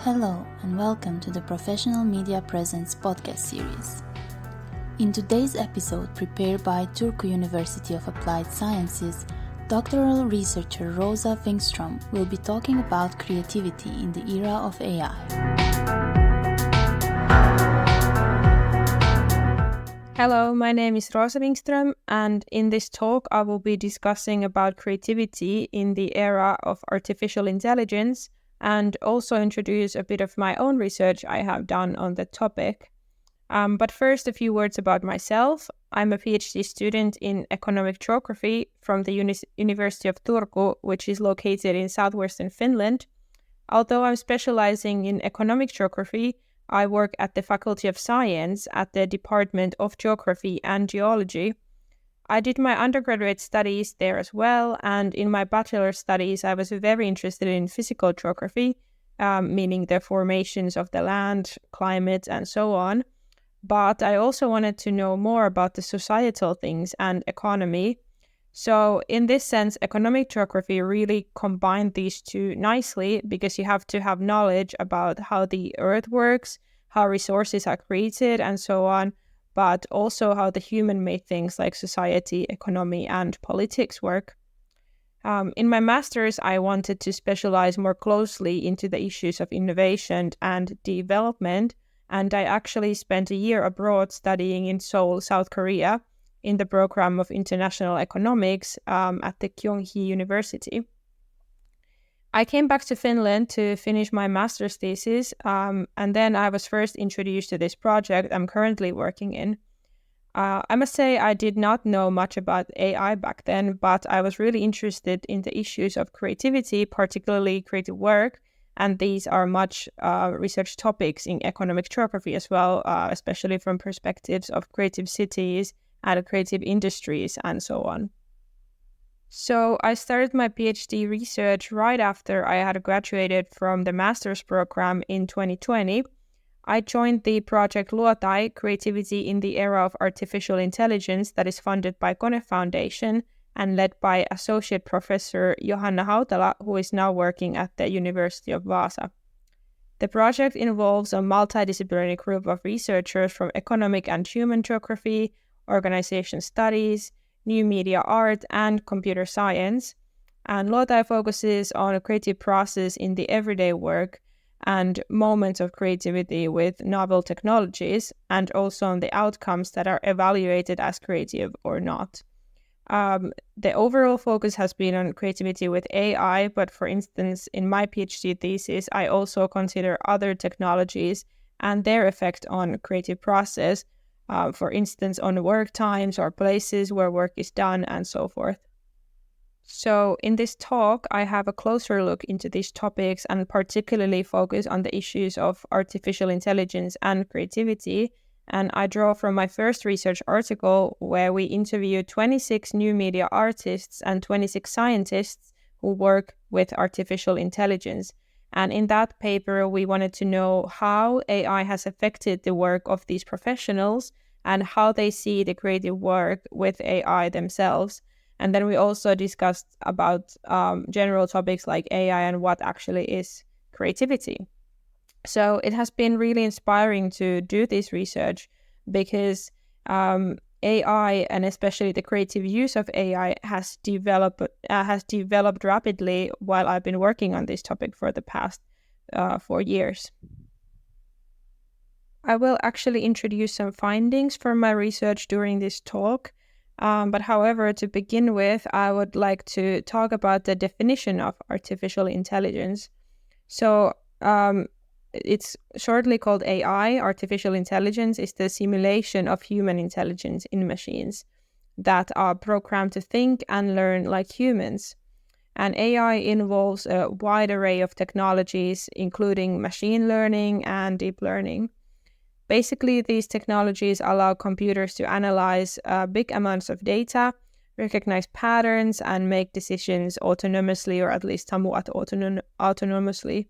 Hello and welcome to the Professional Media Presence podcast series. In today's episode prepared by Turku University of Applied Sciences, doctoral researcher Roosa Wingström will be talking about creativity in the era of AI. Hello, my name is Roosa Wingström, and in this talk I will be discussing about creativity in the era of artificial intelligence and also introduce a bit of my own research I have done on the topic. But first, a few words about myself. I'm a PhD student in economic geography from the University of Turku, which is located in southwestern Finland. Although I'm specializing in economic geography, I work at the Faculty of Science at the Department of Geography and Geology. I did my undergraduate studies there as well, and in my bachelor studies I was very interested in physical geography, meaning the formations of the land, climate, and so on. But I also wanted to know more about the societal things and economy. So in this sense, economic geography really combined these two nicely because you have to have knowledge about how the earth works, how resources are created, and so on, but also how the human-made things like society, economy, and politics work. In my master's, I wanted to specialize more closely into the issues of innovation and development, and I actually spent a year abroad studying in Seoul, South Korea, in the program of international economics at the Kyunghee University. I came back to Finland to finish my master's thesis, and then I was first introduced to this project I'm currently working in. I must say I did not know much about AI back then, but I was really interested in the issues of creativity, particularly creative work, and these are much research topics in economic geography as well, especially from perspectives of creative cities and creative industries and so on. So I started my PhD research right after I had graduated from the master's program in 2020. I joined the project Luotai, Creativity in the Era of Artificial Intelligence, that is funded by Kone Foundation and led by Associate Professor Johanna Hautala, who is now working at the University of Vaasa. The project involves a multidisciplinary group of researchers from economic and human geography, organization studies, new media art, and computer science. And Luotai focuses on a creative process in the everyday work and moments of creativity with novel technologies, and also on the outcomes that are evaluated as creative or not. The overall focus has been on creativity with AI, but for instance, in my PhD thesis, I also consider other technologies and their effect on creative process, for instance, on work times or places where work is done and so forth. So in this talk, I have a closer look into these topics and particularly focus on the issues of artificial intelligence and creativity. And I draw from my first research article where we interviewed 26 new media artists and 26 scientists who work with artificial intelligence. And in that paper, we wanted to know how AI has affected the work of these professionals and how they see the creative work with AI themselves. And then we also discussed about general topics like AI and what actually is creativity. So it has been really inspiring to do this research because AI and especially the creative use of AI has developed rapidly while I've been working on this topic for the past 4 years. I will actually introduce some findings from my research during this talk. But however, to begin with, I would like to talk about the definition of artificial intelligence. So it's shortly called AI. Artificial intelligence is the simulation of human intelligence in machines that are programmed to think and learn like humans. And AI involves a wide array of technologies, including machine learning and deep learning. Basically, these technologies allow computers to analyze big amounts of data, recognize patterns, and make decisions autonomously, or at least somewhat autonomously.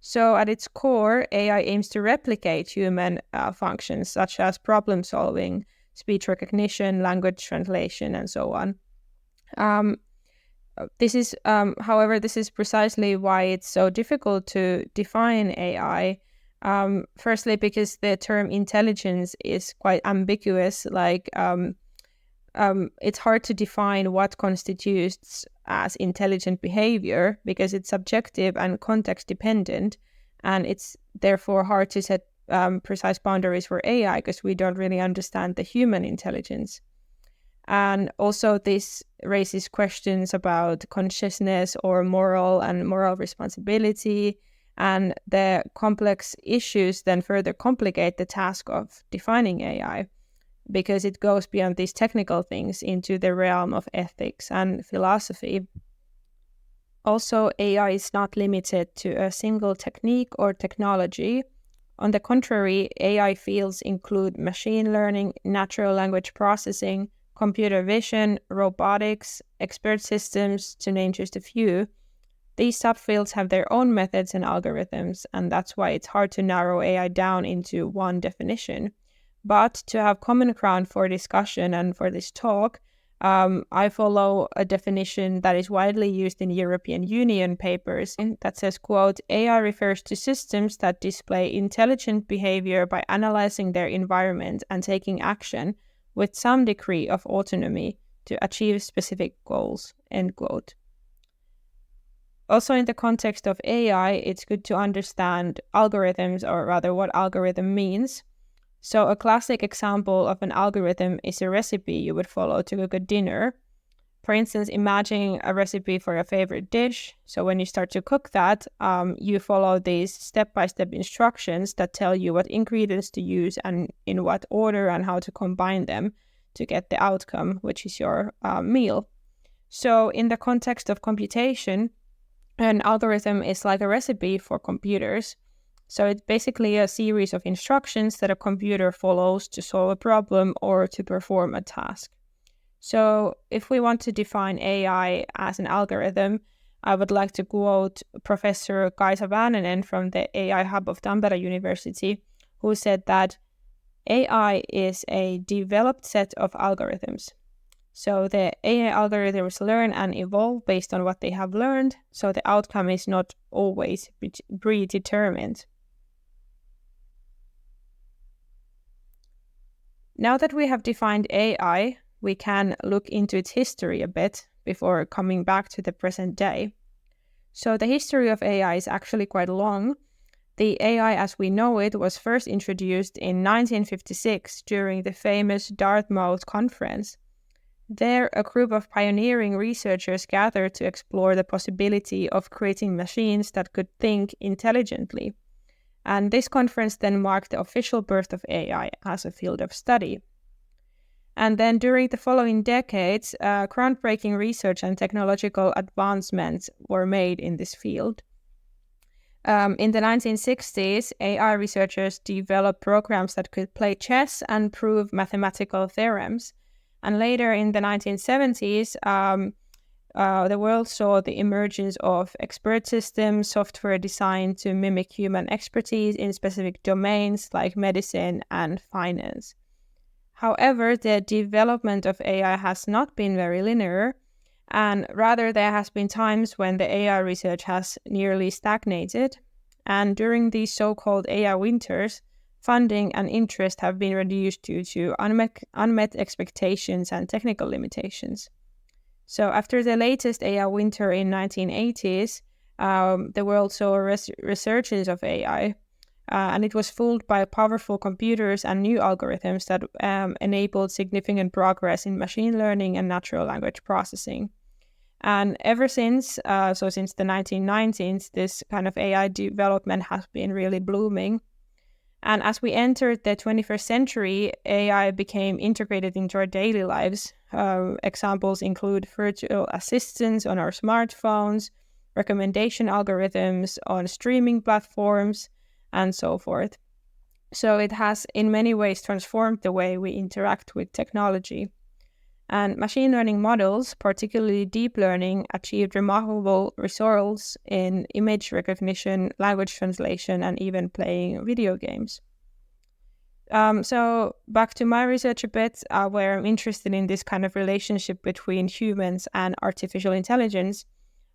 So at its core, AI aims to replicate human functions such as problem solving, speech recognition, language translation, and so on. However, this is precisely why it's so difficult to define AI. Firstly, because the term intelligence is quite ambiguous. It's hard to define what constitutes as intelligent behavior because it's subjective and context dependent, and it's therefore hard to set precise boundaries for AI because we don't really understand the human intelligence. And also this raises questions about consciousness or moral responsibility, and the complex issues then further complicate the task of defining AI because it goes beyond these technical things into the realm of ethics and philosophy. Also, AI is not limited to a single technique or technology. On the contrary, AI fields include machine learning, natural language processing, computer vision, robotics, expert systems, to name just a few. These subfields have their own methods and algorithms, and that's why it's hard to narrow AI down into one definition. But to have common ground for discussion and for this talk, I follow a definition that is widely used in European Union papers that says, quote, AI refers to systems that display intelligent behavior by analyzing their environment and taking action with some degree of autonomy to achieve specific goals, end quote. Also, in the context of AI, it's good to understand algorithms, or rather what algorithm means. So a classic example of an algorithm is a recipe you would follow to cook a dinner. For instance, imagine a recipe for your favorite dish. So when you start to cook that, you follow these step-by-step instructions that tell you what ingredients to use and in what order and how to combine them to get the outcome, which is your meal. So in the context of computation, an algorithm is like a recipe for computers. So it's basically a series of instructions that a computer follows to solve a problem or to perform a task. So if we want to define AI as an algorithm, I would like to quote Professor Kaisa Väänänen from the AI Hub of Tampere University, who said that AI is a developed set of algorithms. So the AI algorithms learn and evolve based on what they have learned, so the outcome is not always predetermined. Now that we have defined AI, we can look into its history a bit before coming back to the present day. So the history of AI is actually quite long. The AI as we know it was first introduced in 1956 during the famous Dartmouth Conference. There, a group of pioneering researchers gathered to explore the possibility of creating machines that could think intelligently. And this conference then marked the official birth of AI as a field of study. And then during the following decades, groundbreaking research and technological advancements were made in this field. In the 1960s, AI researchers developed programs that could play chess and prove mathematical theorems. And later in the 1970s, the world saw the emergence of expert systems, software designed to mimic human expertise in specific domains like medicine and finance. However, the development of AI has not been very linear, and rather there has been times when the AI research has nearly stagnated. And during these so-called AI winters, funding and interest have been reduced due to unmet expectations and technical limitations. So after the latest AI winter in 1980s, the world saw a resurgence of AI, and it was fueled by powerful computers and new algorithms that enabled significant progress in machine learning and natural language processing. And ever since, since the 1990s, this kind of AI development has been really blooming. And as we entered the 21st century, AI became integrated into our daily lives. Examples include virtual assistants on our smartphones, recommendation algorithms on streaming platforms, and so forth. So it has in many ways transformed the way we interact with technology. And machine learning models, particularly deep learning, achieved remarkable results in image recognition, language translation, and even playing video games. So back to my research a bit, where I'm interested in this kind of relationship between humans and artificial intelligence.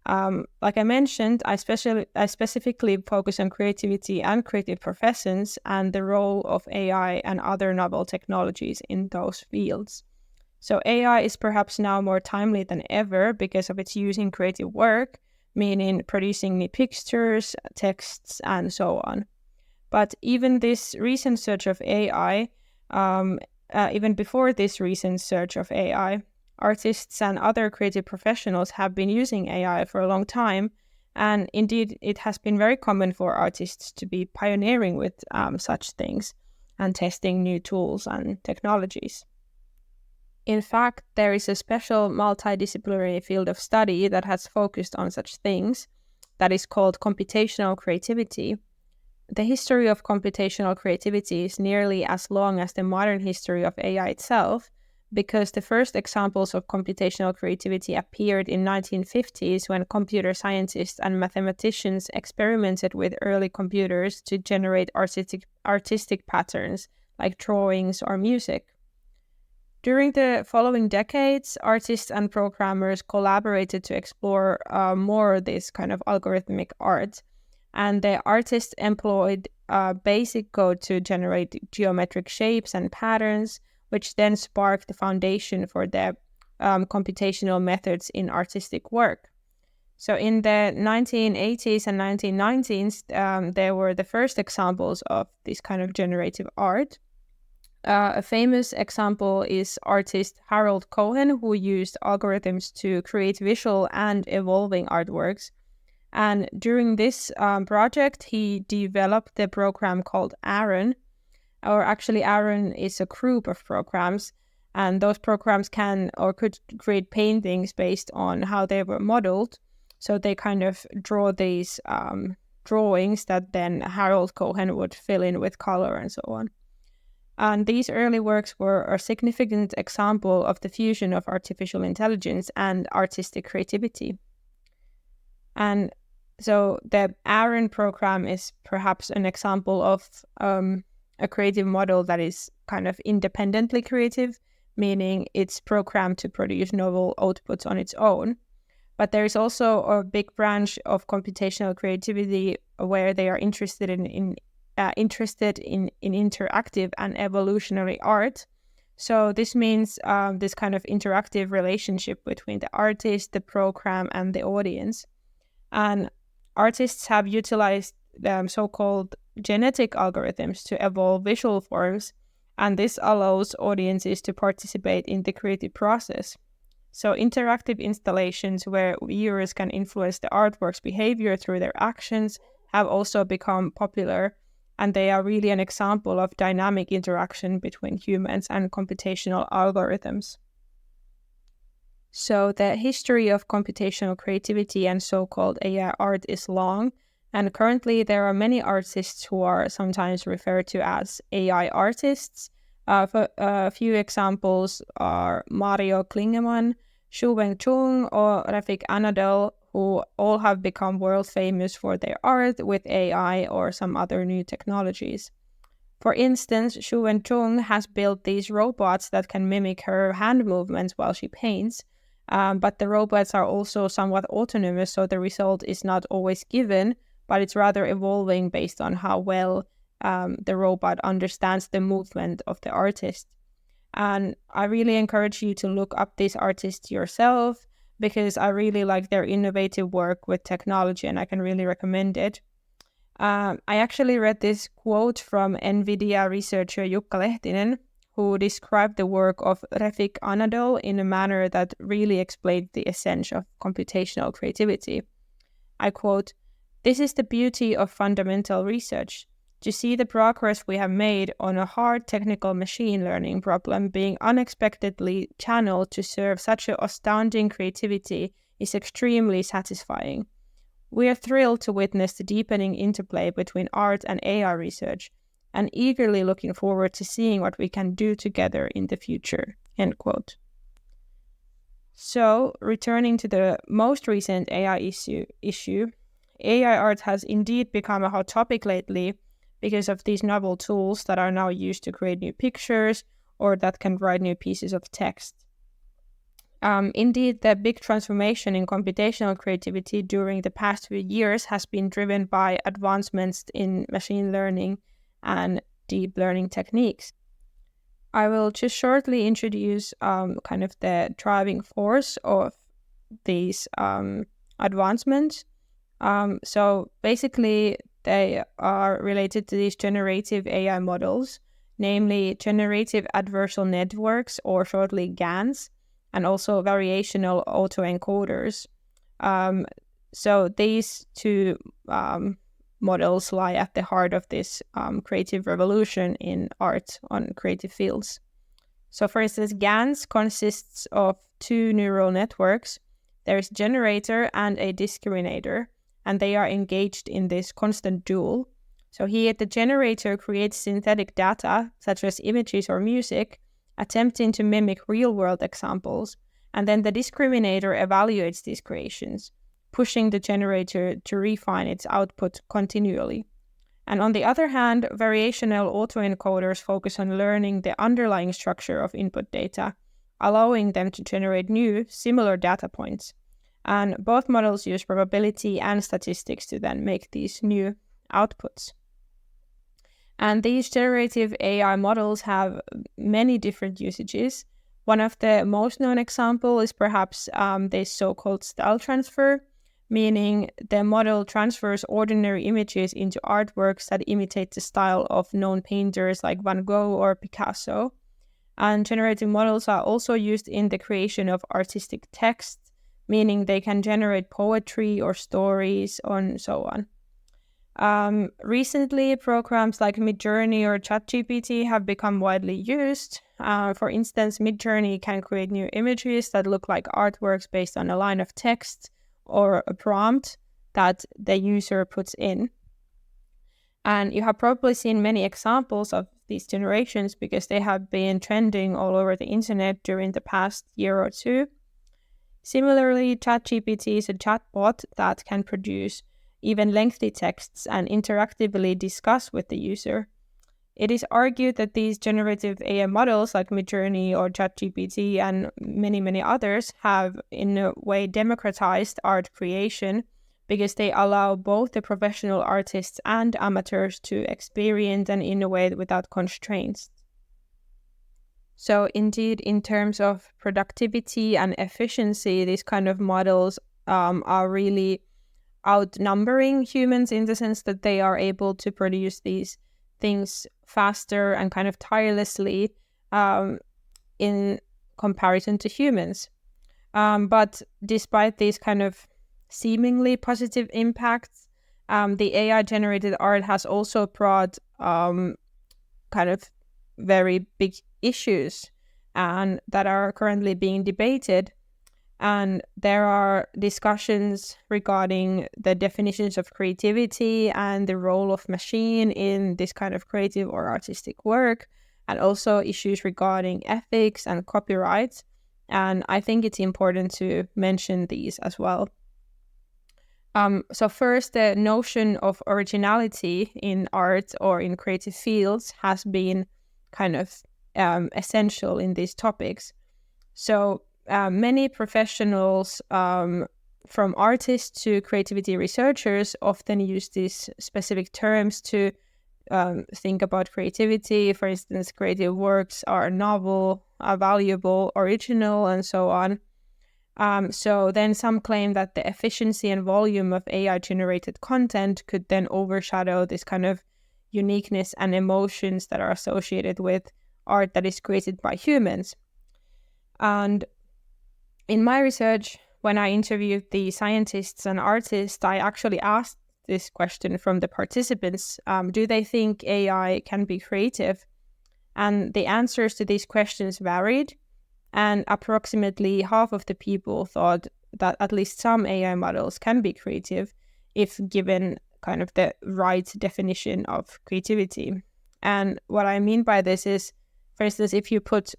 Like I mentioned, I specifically focus on creativity and creative professions and the role of AI and other novel technologies in those fields. So AI is perhaps now more timely than ever because of its use in creative work, meaning producing new pictures, texts, and so on. But even this recent surge of AI, even before this recent surge of AI, artists and other creative professionals have been using AI for a long time. And indeed, it has been very common for artists to be pioneering with such things and testing new tools and technologies. In fact, there is a special multidisciplinary field of study that has focused on such things that is called computational creativity. The history of computational creativity is nearly as long as the modern history of AI itself, because the first examples of computational creativity appeared in 1950s when computer scientists and mathematicians experimented with early computers to generate artistic patterns like drawings or music. During the following decades, artists and programmers collaborated to explore more this kind of algorithmic art. And the artists employed basic code to generate geometric shapes and patterns, which then sparked the foundation for the computational methods in artistic work. So in the 1980s and 1990s, there were the first examples of this kind of generative art. A famous example is artist Harold Cohen, who used algorithms to create visual and evolving artworks. And during this project, he developed the program called Aaron, or actually Aaron is a group of programs, and those programs can or could create paintings based on how they were modeled. So they kind of draw these drawings that then Harold Cohen would fill in with color and so on. And these early works were a significant example of the fusion of artificial intelligence and artistic creativity. And so the Aaron program is perhaps an example of a creative model that is kind of independently creative, meaning it's programmed to produce novel outputs on its own. But there is also a big branch of computational creativity where they are interested in interactive and evolutionary art. So this means this kind of interactive relationship between the artist, the program, and the audience. And artists have utilized so-called genetic algorithms to evolve visual forms, and this allows audiences to participate in the creative process. So interactive installations where viewers can influence the artwork's behavior through their actions have also become popular, and they are really an example of dynamic interaction between humans and computational algorithms. So the history of computational creativity and so-called AI art is long, and currently there are many artists who are sometimes referred to as AI artists. A few examples are Mario Klingemann, Xu Wengchun, or Refik Anadol, who all have become world famous for their art with AI or some other new technologies. For instance, Xu Wengchun has built these robots that can mimic her hand movements while she paints, but the robots are also somewhat autonomous, so the result is not always given, but it's rather evolving based on how well the robot understands the movement of the artist. And I really encourage you to look up these artists yourself, because I really like their innovative work with technology and I can really recommend it. I actually read this quote from NVIDIA researcher Jukka Lehtinen, who described the work of Refik Anadol in a manner that really explained the essence of computational creativity. I quote, "This is the beauty of fundamental research. To see the progress we have made on a hard technical machine learning problem being unexpectedly channeled to serve such an astounding creativity is extremely satisfying. We are thrilled to witness the deepening interplay between art and AI research, and eagerly looking forward to seeing what we can do together in the future." End quote. So, returning to the most recent AI issue, AI art has indeed become a hot topic lately, because of these novel tools that are now used to create new pictures or that can write new pieces of text. Indeed, the big transformation in computational creativity during the past few years has been driven by advancements in machine learning and deep learning techniques. I will just shortly introduce kind of the driving force of these advancements. So basically, they are related to these generative AI models, namely generative adversarial networks, or shortly GANs, and also variational autoencoders. So these two models lie at the heart of this creative revolution in art on creative fields. So for instance, GANs consists of two neural networks. There's generator and a discriminator, and they are engaged in this constant duel. So here the generator creates synthetic data, such as images or music, attempting to mimic real-world examples, and then the discriminator evaluates these creations, pushing the generator to refine its output continually. And on the other hand, variational autoencoders focus on learning the underlying structure of input data, allowing them to generate new, similar data points. And both models use probability and statistics to then make these new outputs. And these generative AI models have many different usages. One of the most known examples is perhaps this so-called style transfer, meaning the model transfers ordinary images into artworks that imitate the style of known painters like Van Gogh or Picasso. And generative models are also used in the creation of artistic text, meaning they can generate poetry or stories and so on. Recently, programs like Midjourney or ChatGPT have become widely used. For instance, Midjourney can create new images that look like artworks based on a line of text or a prompt that the user puts in. And you have probably seen many examples of these generations because they have been trending all over the internet during the past year or two. Similarly, ChatGPT is a chatbot that can produce even lengthy texts and interactively discuss with the user. It is argued that these generative AI models like Midjourney or ChatGPT and many, many others have in a way democratized art creation because they allow both the professional artists and amateurs to experience and innovate without constraints. So indeed, in terms of productivity and efficiency, these kind of models are really outnumbering humans in the sense that they are able to produce these things faster and kind of tirelessly in comparison to humans. But despite these kind of seemingly positive impacts, the AI-generated art has also brought kind of very big issues and that are currently being debated. And there are discussions regarding the definitions of creativity and the role of machine in this kind of creative or artistic work, and also issues regarding ethics and copyright. And I think it's important to mention these as well. So first, the notion of originality in art or in creative fields has been kind of essential in these topics. So many professionals, from artists to creativity researchers, often use these specific terms to think about creativity. For instance, creative works are novel, are valuable, original, and so on. So then some claim that the efficiency and volume of AI-generated content could then overshadow this kind of uniqueness and emotions that are associated with art that is created by humans. And in my research, when I interviewed the scientists and artists, I actually asked this question from the participants. Do they think AI can be creative? And the answers to these questions varied. And approximately half of the people thought that at least some AI models can be creative if given kind of the right definition of creativity. And what I mean by this is, for instance, if you put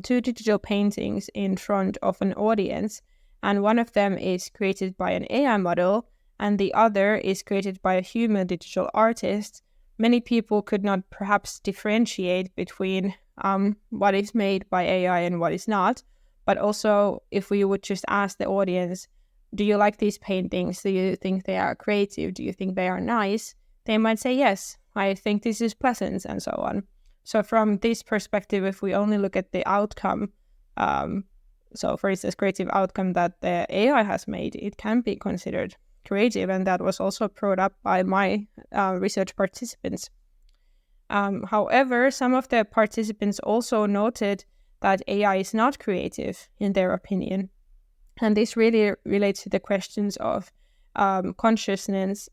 two digital paintings in front of an audience, and one of them is created by an AI model, and the other is created by a human digital artist, many people could not perhaps differentiate between what is made by AI and what is not. But also, if we would just ask the audience, do you like these paintings? Do you think they are creative? Do you think they are nice? They might say, yes, I think this is pleasant, and so on. So from this perspective, if we only look at the outcome, so for instance, creative outcome that the AI has made, it can be considered creative, and that was also brought up by my research participants. However, some of the participants also noted that AI is not creative in their opinion. And this really relates to the questions of consciousness,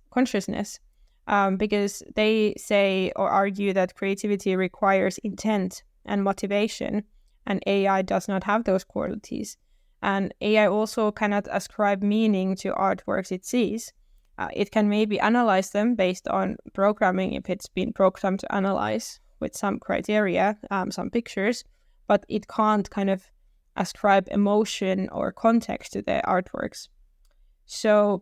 because they say or argue that creativity requires intent and motivation, and AI does not have those qualities. And AI also cannot ascribe meaning to artworks it sees. It can maybe analyze them based on programming if it's been programmed to analyze with some criteria, some pictures, but it can't kind of ascribe emotion or context to the artworks. So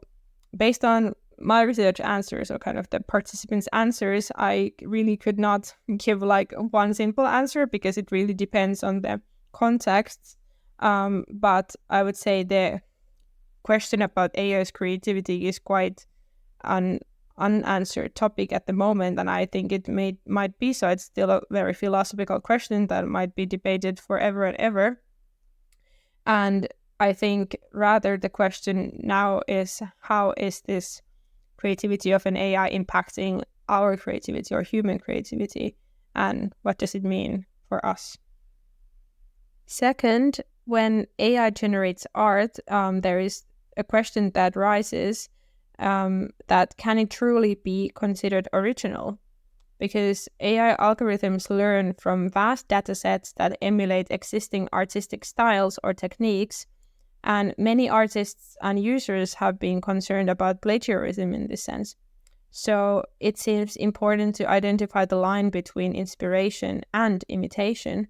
based on my research answers, or kind of the participants' answers, I really could not give like one simple answer because it really depends on the context. But I would say the question about AI's creativity is quite an unanswered topic at the moment, and I think it might be so. It's still a very philosophical question that might be debated forever and ever. And I think rather the question now is, how is this creativity of an AI impacting our creativity or human creativity, and what does it mean for us? Second, when AI generates art, there is a question that rises, that can it truly be considered original? Because AI algorithms learn from vast data sets that emulate existing artistic styles or techniques, and many artists and users have been concerned about plagiarism in this sense. So it seems important to identify the line between inspiration and imitation.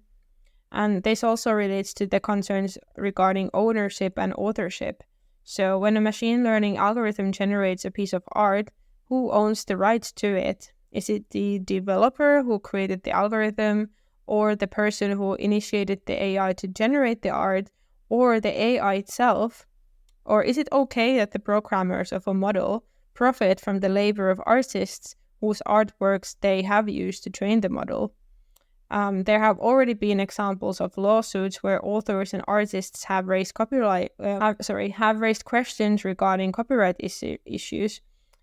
And this also relates to the concerns regarding ownership and authorship. So when a machine learning algorithm generates a piece of art, who owns the rights to it? Is it the developer who created the algorithm, or the person who initiated the AI to generate the art, or the AI itself? Or is it okay that the programmers of a model profit from the labor of artists whose artworks they have used to train the model? There have already been examples of lawsuits where authors and artists have raised questions regarding copyright issues,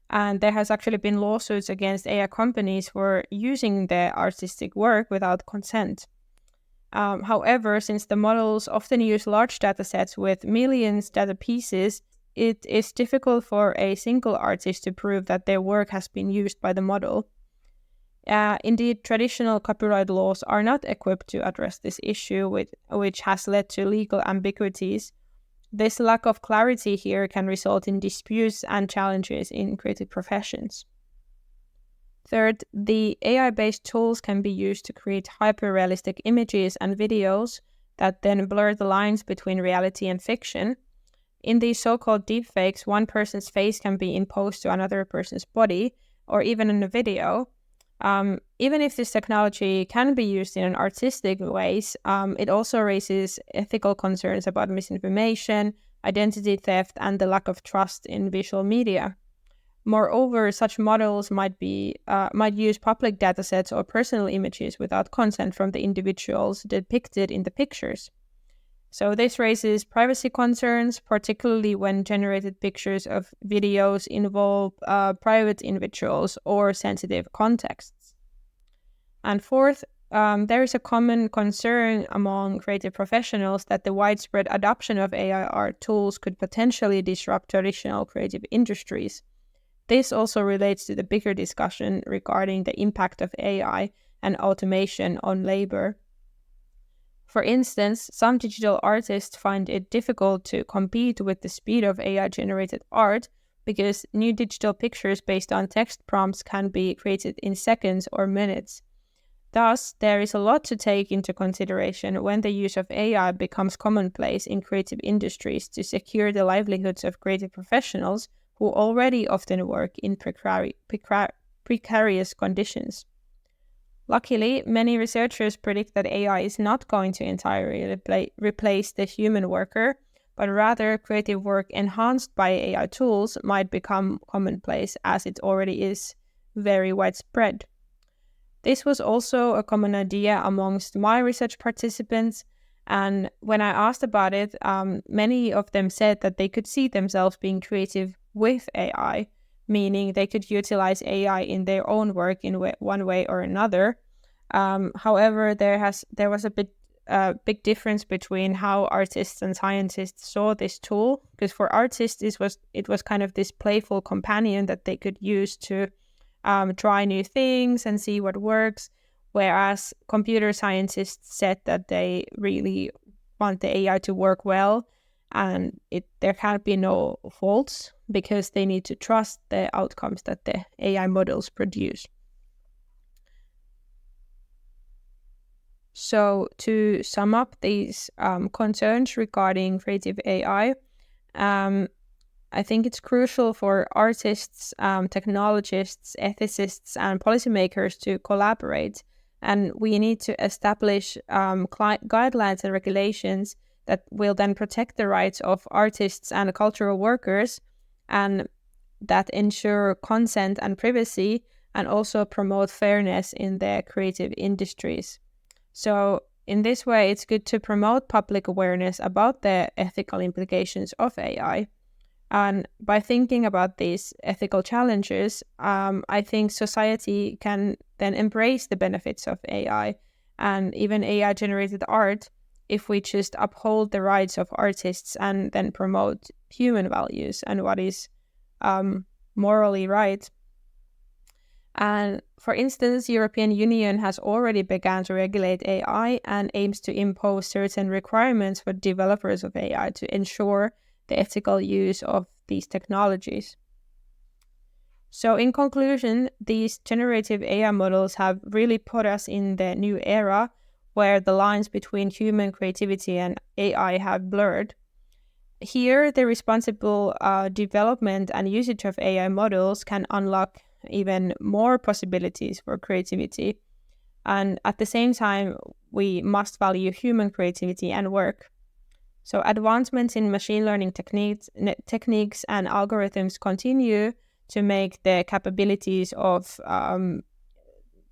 and there has actually been lawsuits against AI companies for using their artistic work without consent. However, since the models often use large data sets with millions data pieces, it is difficult for a single artist to prove that their work has been used by the model. Indeed, traditional copyright laws are not equipped to address this issue, which has led to legal ambiguities. This lack of clarity here can result in disputes and challenges in creative professions. Third, the AI-based tools can be used to create hyper-realistic images and videos that then blur the lines between reality and fiction. In these so-called deepfakes, one person's face can be imposed to another person's body, or even in a video. Even if this technology can be used in an artistic ways, it also raises ethical concerns about misinformation, identity theft, and the lack of trust in visual media. Moreover, such models might use public datasets or personal images without consent from the individuals depicted in the pictures. So this raises privacy concerns, particularly when generated pictures of videos involve private individuals or sensitive contexts. And fourth, there is a common concern among creative professionals that the widespread adoption of AI art tools could potentially disrupt traditional creative industries. This also relates to the bigger discussion regarding the impact of AI and automation on labor. For instance, some digital artists find it difficult to compete with the speed of AI-generated art because new digital pictures based on text prompts can be created in seconds or minutes. Thus, there is a lot to take into consideration when the use of AI becomes commonplace in creative industries to secure the livelihoods of creative professionals who already often work in precarious conditions. Luckily, many researchers predict that AI is not going to entirely replace the human worker, but rather creative work enhanced by AI tools might become commonplace, as it already is very widespread. This was also a common idea amongst my research participants, and when I asked about it, many of them said that they could see themselves being creative with AI, meaning they could utilize AI in their own work in one way or another. However, there was a big difference between how artists and scientists saw this tool, because for artists it was kind of this playful companion that they could use to try new things and see what works, whereas computer scientists said that they really want the AI to work well, and there can't be no faults because they need to trust the outcomes that the AI models produce. So to sum up these concerns regarding creative AI, I think it's crucial for artists, technologists, ethicists, and policymakers to collaborate. And we need to establish guidelines and regulations that will then protect the rights of artists and cultural workers, and that ensure consent and privacy, and also promote fairness in the creative industries. So in this way, it's good to promote public awareness about the ethical implications of AI. And by thinking about these ethical challenges, I think society can then embrace the benefits of AI and even AI-generated art if we just uphold the rights of artists and then promote human values and what is morally right. And for instance, European Union has already begun to regulate AI and aims to impose certain requirements for developers of AI to ensure the ethical use of these technologies. So in conclusion, these generative AI models have really put us in the new era where the lines between human creativity and AI have blurred. Here, the responsible development and usage of AI models can unlock even more possibilities for creativity. And at the same time, we must value human creativity and work. So advancements in machine learning techniques and algorithms continue to make the capabilities of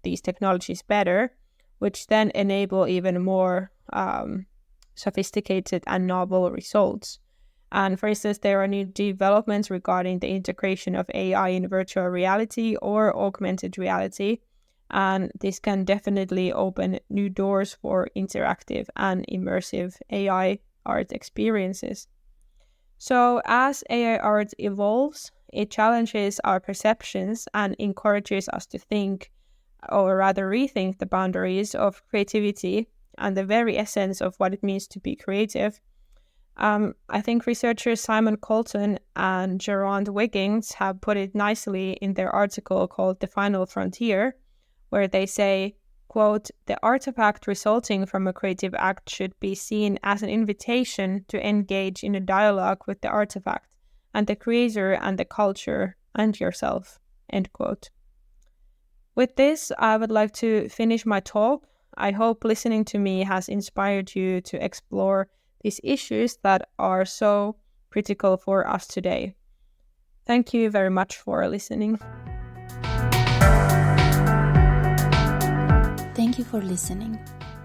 these technologies better, which then enable even more sophisticated and novel results. And for instance, there are new developments regarding the integration of AI in virtual reality or augmented reality. And this can definitely open new doors for interactive and immersive AI art experiences. So as AI art evolves, it challenges our perceptions and encourages us to think, or rather rethink, the boundaries of creativity and the very essence of what it means to be creative. I think researchers Simon Colton and Gerard Wiggins have put it nicely in their article called The Final Frontier, where they say, quote, "The artifact resulting from a creative act should be seen as an invitation to engage in a dialogue with the artifact and the creator and the culture and yourself," end quote. With this, I would like to finish my talk. I hope listening to me has inspired you to explore these issues that are so critical for us today. Thank you very much for listening. Thank you for listening.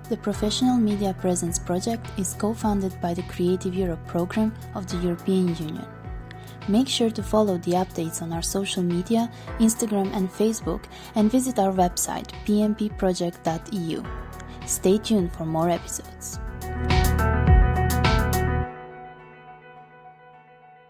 The Professional Media Presence project is co-funded by the Creative Europe program of the European Union. Make sure to follow the updates on our social media, Instagram and Facebook, and visit our website pmpproject.eu. Stay tuned for more episodes.